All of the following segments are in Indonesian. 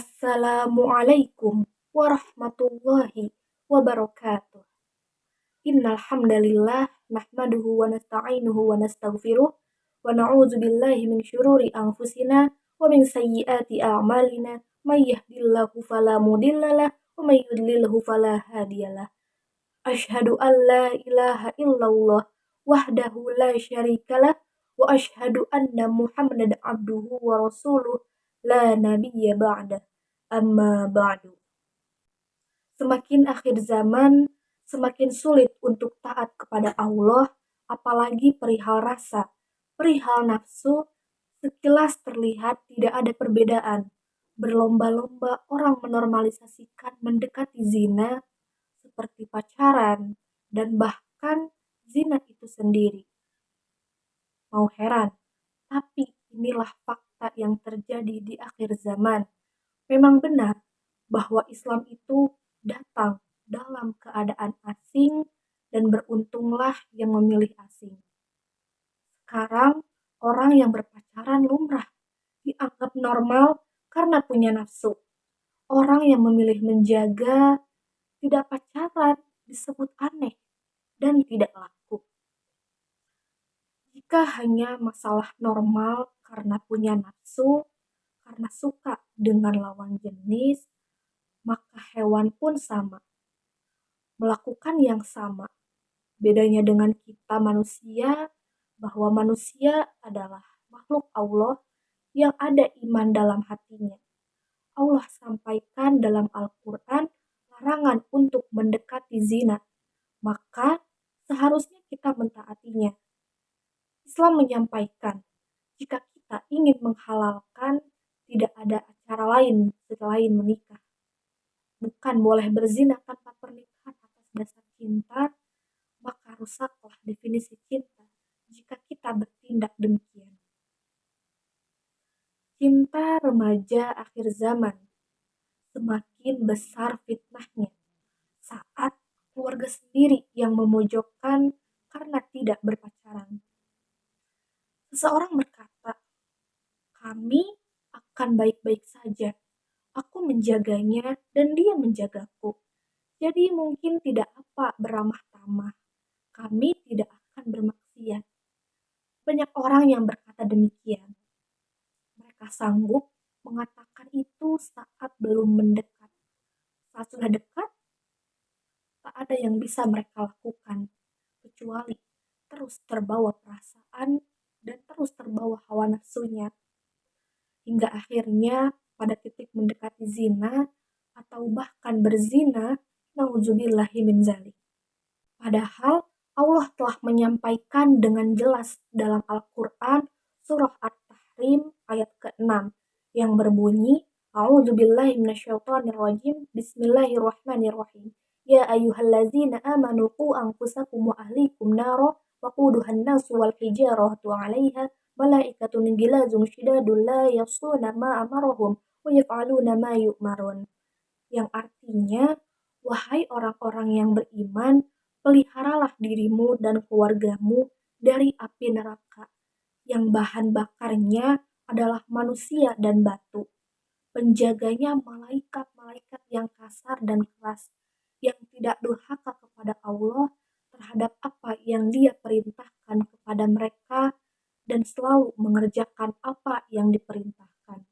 Assalamualaikum warahmatullahi wabarakatuh. Innal hamdalillah nahmaduhu wa nasta'inuhu wa nastaghfiruh wa na'udzu billahi min syururi anfusina wa min sayyiati a'malina may yahdihillahu fala mudhillalah wa may yudlilhu fala hadiyalah. Asyhadu an la ilaha illallah wahdahu la syarikalah wa asyhadu anna Muhammadan abduhu wa rasuluh la nabiyya ba'da. Amma ba'du. Semakin akhir zaman, semakin sulit untuk taat kepada Allah, apalagi perihal rasa, perihal nafsu, sekilas terlihat tidak ada perbedaan. Berlomba-lomba orang menormalisasikan mendekati zina seperti pacaran dan bahkan zina itu sendiri. Mau heran, tapi inilah fakta yang terjadi di akhir zaman. Memang benar bahwa Islam itu datang dalam keadaan asing dan beruntunglah yang memilih asing. Sekarang orang yang berpacaran lumrah, dianggap normal karena punya nafsu. Orang yang memilih menjaga tidak pacaran disebut aneh dan tidak laku. Jika hanya masalah normal karena punya nafsu, karena suka dengan lawan jenis, maka hewan pun sama, melakukan yang sama. Bedanya dengan kita manusia, bahwa manusia adalah makhluk Allah yang ada iman dalam hatinya. Allah sampaikan dalam Al-Quran larangan untuk mendekati zina, maka seharusnya kita mentaatinya. Islam menyampaikan, jika kita ingin menghalalkan, tidak ada cara lain selain menikah. Bukan boleh berzina tanpa pernikahan atas dasar cinta, maka rusaklah definisi cinta jika kita bertindak demikian. Cinta remaja akhir zaman semakin besar fitnahnya saat keluarga sendiri yang memojokkan karena tidak berpacaran. Seseorang berkata, kami akan baik-baik saja. Aku menjaganya dan dia menjagaku. Jadi mungkin tidak apa beramah tamah. Kami tidak akan bermaksiat. Banyak orang yang berkata demikian. Mereka sanggup mengatakan itu saat belum mendekat. Saat sudah dekat, tak ada yang bisa mereka lakukan, kecuali terus terbawa perasaan dan terus terbawa hawa nafsunya. Hingga akhirnya pada titik mendekati zina atau bahkan berzina, na'udzubillahi min dzalik. Padahal Allah telah menyampaikan dengan jelas dalam Al-Quran surah At-Tahrim ayat ke-6 yang berbunyi, A'udzubillahi minasyaitonirrajim, Bismillahirrahmanirrahim. Ya ayyuhallazina amanu qu anfusakum wa ahlikum naro waquduhan nasu wal hijaratu 'alaiha malaikatun gilazun syidadun la yasuna ma amarahum wa yaf'aluna ma yu'marun. Yang artinya, wahai orang-orang yang beriman, peliharalah dirimu dan keluargamu dari api neraka, yang bahan bakarnya adalah manusia dan batu. Penjaganya malaikat-malaikat yang kasar dan keras, yang tidak durhaka kepada Allah terhadap apa yang Dia perintahkan kepada mereka dan selalu mengerjakan apa yang diperintahkan.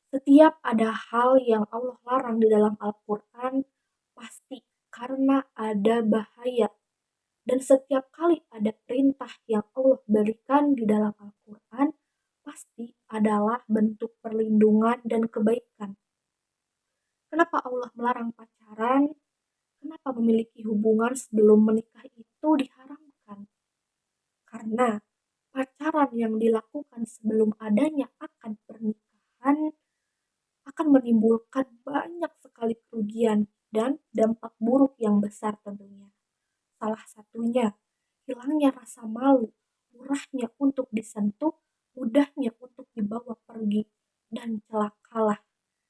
Setiap ada hal yang Allah larang di dalam Al-Quran, pasti karena ada bahaya. Dan setiap kali ada perintah yang Allah berikan di dalam Al-Quran, pasti adalah bentuk perlindungan dan kebaikan. Kenapa Allah melarang pacaran? Kenapa memiliki hubungan sebelum menikah itu diharamkan? Karena pacaran yang dilakukan sebelum adanya akad pernikahan akan menimbulkan banyak sekali kerugian dan dampak buruk yang besar tentunya. Salah satunya, hilangnya rasa malu, murahnya untuk disentuh, mudahnya untuk dibawa pergi, dan celakalah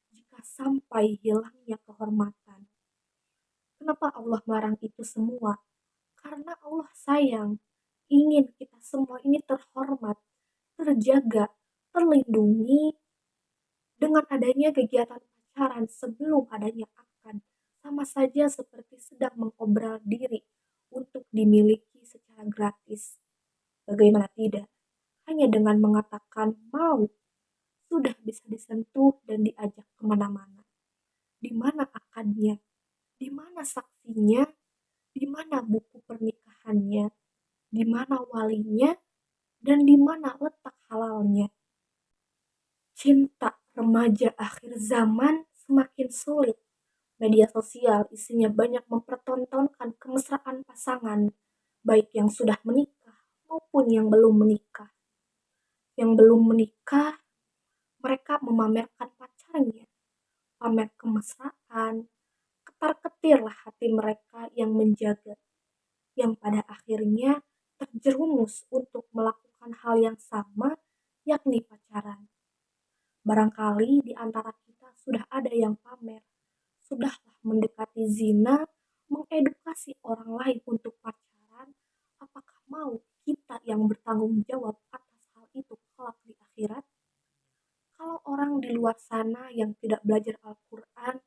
jika sampai hilangnya kehormatan. Kenapa Allah melarang itu semua? Karena Allah sayang, ingin kita semua ini terhormat, terjaga, terlindungi, Dengan adanya kegiatan pacaran sebelum adanya akad, sama saja seperti sedang mengobral diri untuk dimiliki secara gratis. Bagaimana tidak? Hanya dengan mengatakan mau, sudah bisa disentuh dan diajak kemana-mana. Di mana akadnya? Di mana saksinya? Di mana buku pernikahannya? Di mana walinya? Dan di mana letak halalnya? Cinta remaja akhir zaman semakin sulit. Media sosial isinya banyak mempertontonkan kemesraan pasangan, baik yang sudah menikah maupun yang belum menikah. Yang belum menikah, mereka memamerkan pacarnya, pamer kemesraan, ketar-ketirlah hati mereka yang menjaga, yang pada akhirnya terjerumus untuk melakukan hal yang sama, yakni pacaran. Barangkali di antara kita sudah ada yang pamer, sudahlah mendekati zina, mengedukasi orang lain untuk pacaran, apakah mau kita yang bertanggung jawab atas hal itu kelak di akhirat? Kalau orang di luar sana yang tidak belajar Al-Quran,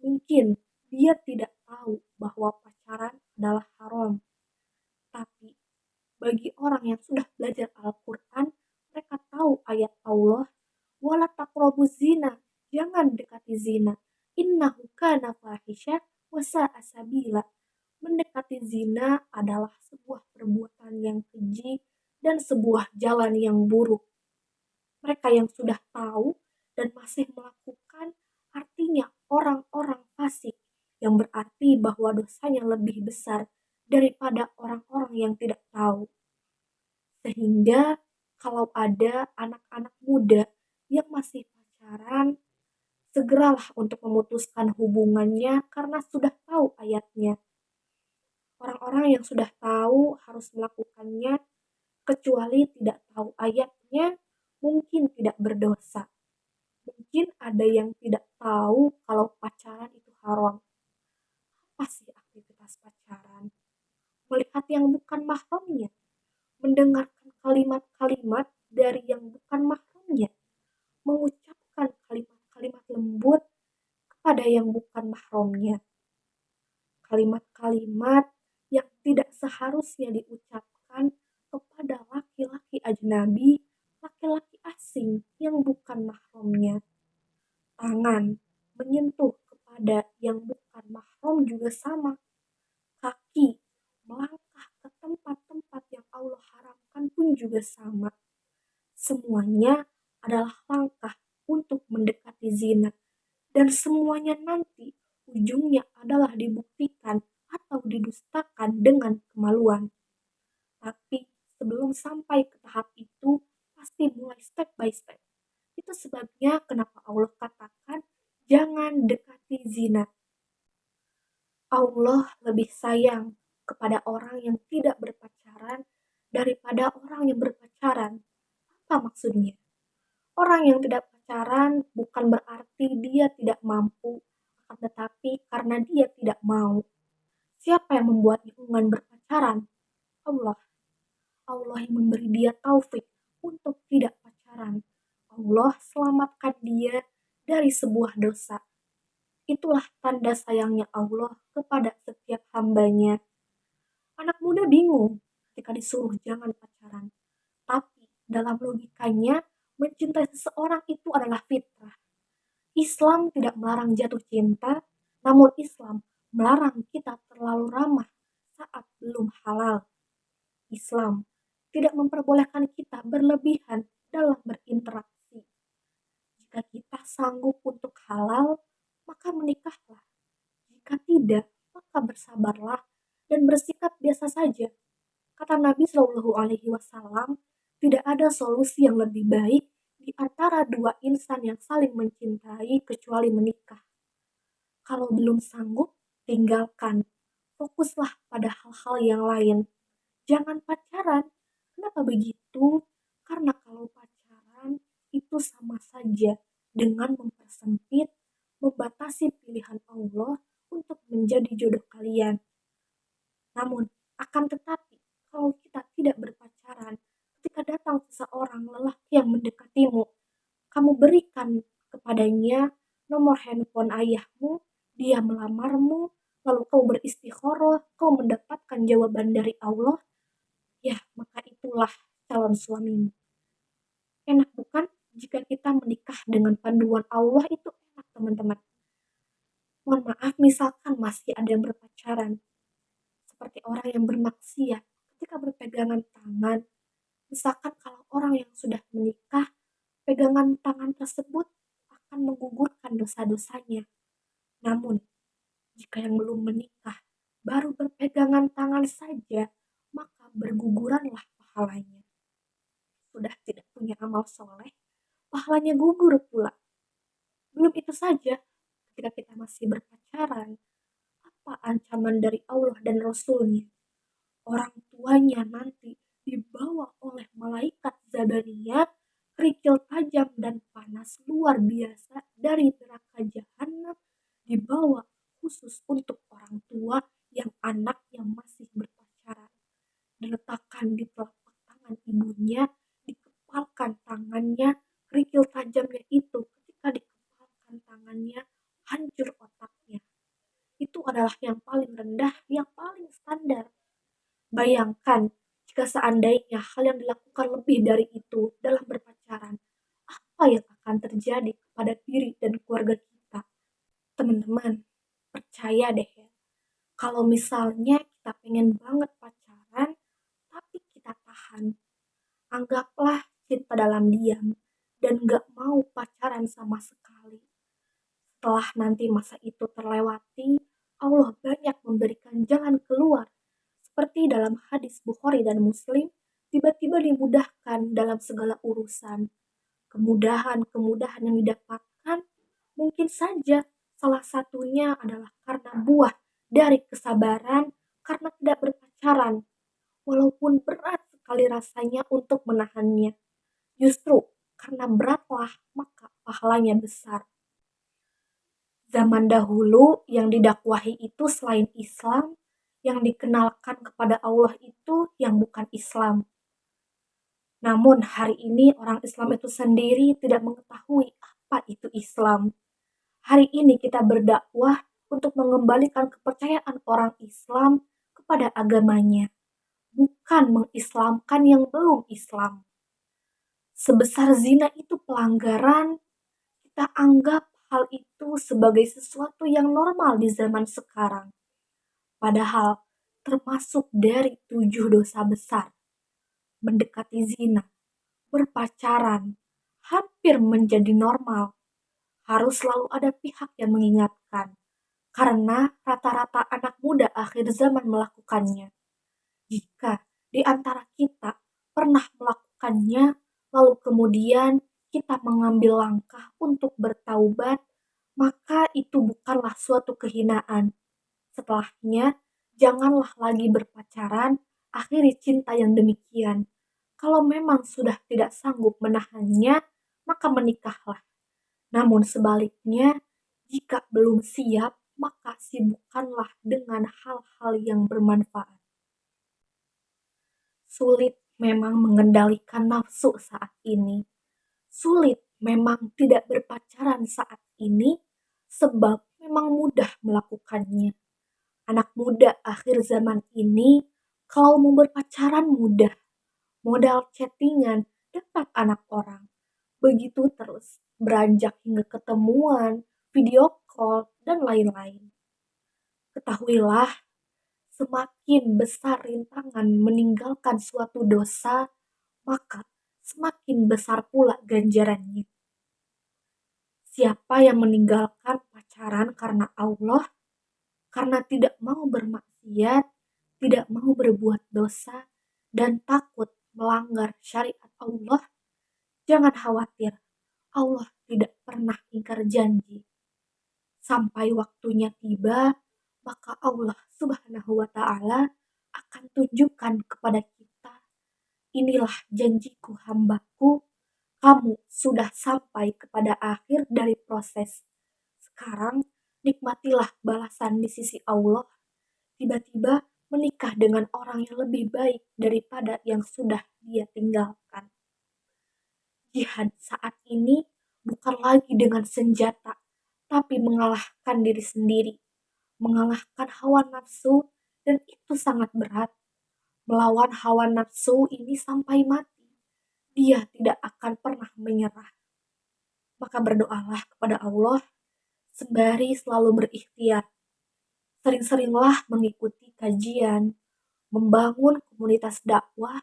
mungkin dia tidak tahu bahwa pacaran adalah haram. Tapi bagi orang yang sudah belajar Al-Quran, mereka tahu ayat Allah, wala taqrabuz zina, jangan dekati zina. Innahu kana fahisha wa sa'a sabila. Mendekati zina adalah sebuah perbuatan yang keji dan sebuah jalan yang buruk. Mereka yang sudah tahu dan masih melakukan artinya orang-orang fasik, yang berarti bahwa dosanya lebih besar daripada orang-orang yang tidak tahu. Sehingga kalau ada anak-anak muda yang masih pacaran, segeralah untuk memutuskan hubungannya karena sudah tahu ayatnya. Orang-orang yang sudah tahu harus melakukannya, kecuali tidak tahu ayatnya, mungkin tidak berdosa. Mungkin ada yang tidak tahu kalau pacaran itu haram. Apa sih aktivitas pacaran? Melihat yang bukan mahramnya, mendengarkan kalimat-kalimat dari yang bukan mahramnya, mengucapkan kalimat-kalimat lembut kepada yang bukan mahramnya, kalimat-kalimat yang tidak seharusnya diucapkan kepada laki-laki ajnabi, laki-laki asing yang bukan mahramnya. Tangan menyentuh kepada yang bukan mahram juga sama. Kaki melangkah ke tempat-tempat yang Allah haramkan pun juga sama. Semuanya adalah langkah untuk mendekati zina, dan semuanya nanti ujungnya adalah dibuktikan atau didustakan dengan kemaluan. Tapi sebelum sampai ke tahap itu, pasti mulai step by step. Itu sebabnya kenapa Allah katakan jangan dekati zina. Allah lebih sayang kepada orang yang tidak berpacaran daripada orang yang berpacaran. Apa maksudnya? Orang yang tidak pacaran bukan berarti dia tidak mampu, akan tetapi karena dia tidak mau. Siapa yang membuat hubungan berpacaran? Allah. Allah yang memberi dia taufik untuk tidak pacaran. Allah selamatkan dia dari sebuah dosa. Itulah tanda sayangnya Allah kepada setiap hambanya. Anak muda bingung ketika disuruh jangan pacaran. Tapi dalam logikanya, mencintai seseorang itu adalah fitrah. Islam tidak melarang jatuh cinta, namun Islam melarang kita terlalu ramah saat belum halal. Islam tidak memperbolehkan kita berlebihan dalam berinteraksi. Jika kita sanggup untuk halal, maka menikahlah. Jika tidak, maka bersabarlah dan bersikap biasa saja. Kata Nabi Shallallahu Alaihi Wasallam, tidak ada solusi yang lebih baik di antara dua insan yang saling mencintai kecuali menikah. Kalau belum sanggup, tinggalkan. Fokuslah pada hal-hal yang lain. Jangan pacaran. Kenapa begitu? Karena kalau pacaran itu sama saja dengan mempersempit, membatasi pilihan Allah untuk menjadi jodoh kalian. Namun, akan tetapi, kalau kita tidak berpacaran, ketika datang seseorang lelaki yang mendekatimu, kamu berikan kepadanya nomor handphone ayahmu, dia melamarmu, lalu kau beristikharah, kau mendapatkan jawaban dari Allah, ya maka itulah calon suamimu. Enak bukan jika kita menikah dengan panduan Allah itu enak teman-teman. Mohon maaf misalkan masih ada yang berpacaran, seperti orang yang bermaksiat ketika berpegangan tangan. Misalkan kalau orang yang sudah menikah, pegangan tangan tersebut akan menggugurkan dosa-dosanya. Namun, jika yang belum menikah baru berpegangan tangan saja, maka berguguranlah pahalanya. Sudah tidak punya amal soleh, pahalanya gugur pula. Belum itu saja, ketika kita masih berpacaran, apa ancaman dari Allah dan Rasulnya? Orang tuanya nanti dibawa oleh malaikat Zabaniyah, kerikil tajam dan panas luar biasa dari neraka jahanam, dibawa khusus untuk orang tua yang anaknya masih berpacaran. Diletakkan di telapak tangan ibunya, dikepalkan tangannya, kerikil tajamnya itu ketika dikepalkan tangannya, hancur otaknya. Itu adalah yang paling rendah, yang paling standar. Bayangkan jika seandainya hal yang dilakukan lebih dari itu dalam berpacaran, apa yang akan terjadi kepada diri dan keluarga kita? Teman-teman, percaya deh ya, kalau misalnya kita pengen banget pacaran, tapi kita tahan, anggaplah cinta dalam diam, dan gak mau pacaran sama sekali. Setelah nanti masa itu terlewati, Allah banyak memberikan jalan keluar. Seperti dalam hadis Bukhari dan Muslim, tiba-tiba dimudahkan dalam segala urusan. Kemudahan-kemudahan yang didapatkan mungkin saja salah satunya adalah karena buah dari kesabaran karena tidak berpacaran. Walaupun berat sekali rasanya untuk menahannya. Justru karena beratlah maka pahalanya besar. Zaman dahulu yang didakwahi itu selain Islam, yang dikenalkan kepada Allah itu yang bukan Islam. Namun hari ini orang Islam itu sendiri tidak mengetahui apa itu Islam. Hari ini kita berdakwah untuk mengembalikan kepercayaan orang Islam kepada agamanya, bukan mengislamkan yang belum Islam. Sebesar zina itu pelanggaran, kita anggap hal itu sebagai sesuatu yang normal di zaman sekarang. Padahal termasuk dari 7 dosa besar. Mendekati zina, berpacaran, hampir menjadi normal. Harus selalu ada pihak yang mengingatkan. Karena rata-rata anak muda akhir zaman melakukannya. Jika di antara kita pernah melakukannya, lalu kemudian kita mengambil langkah untuk bertaubat, maka itu bukanlah suatu kehinaan. Setelahnya, janganlah lagi berpacaran, akhiri cinta yang demikian. Kalau memang sudah tidak sanggup menahannya, maka menikahlah. Namun sebaliknya, jika belum siap, maka sibukkanlah dengan hal-hal yang bermanfaat. Sulit memang mengendalikan nafsu saat ini. Sulit memang tidak berpacaran saat ini, sebab memang mudah melakukannya. Anak muda akhir zaman ini, kalau mau berpacaran mudah. Modal chattingan dapat anak orang. Begitu terus, beranjak hingga ketemuan, video call, dan lain-lain. Ketahuilah, semakin besar rintangan meninggalkan suatu dosa, maka semakin besar pula ganjarannya. Siapa yang meninggalkan pacaran karena Allah, karena tidak mau bermaksiat, tidak mau berbuat dosa, dan takut melanggar syariat Allah, jangan khawatir, Allah tidak pernah ingkar janji. Sampai waktunya tiba, maka Allah Subhanahu wa Ta'ala akan tunjukkan kepada kita, inilah janjiku hambaku, kamu sudah sampai kepada akhir dari proses. Sekarang nikmatilah balasan di sisi Allah, tiba-tiba menikah dengan orang yang lebih baik daripada yang sudah dia tinggalkan. Jihad saat ini bukan lagi dengan senjata, tapi mengalahkan diri sendiri, mengalahkan hawa nafsu, dan itu sangat berat. Melawan hawa nafsu ini sampai mati, dia tidak akan pernah menyerah. Maka berdoalah kepada Allah sembari selalu berikhtiar. Sering-seringlah mengikuti kajian, membangun komunitas dakwah,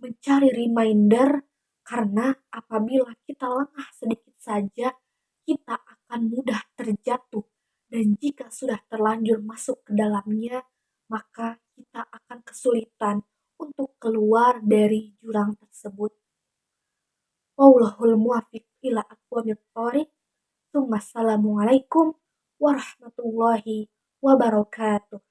mencari reminder, karena apabila kita lengah sedikit saja, kita akan mudah terjatuh. Dan jika sudah terlanjur masuk ke dalamnya, maka kita akan kesulitan untuk keluar dari jurang tersebut. Wallahul muwaffiq ila aqwamit thoriq. Assalamualaikum warahmatullahi wabarakatuh.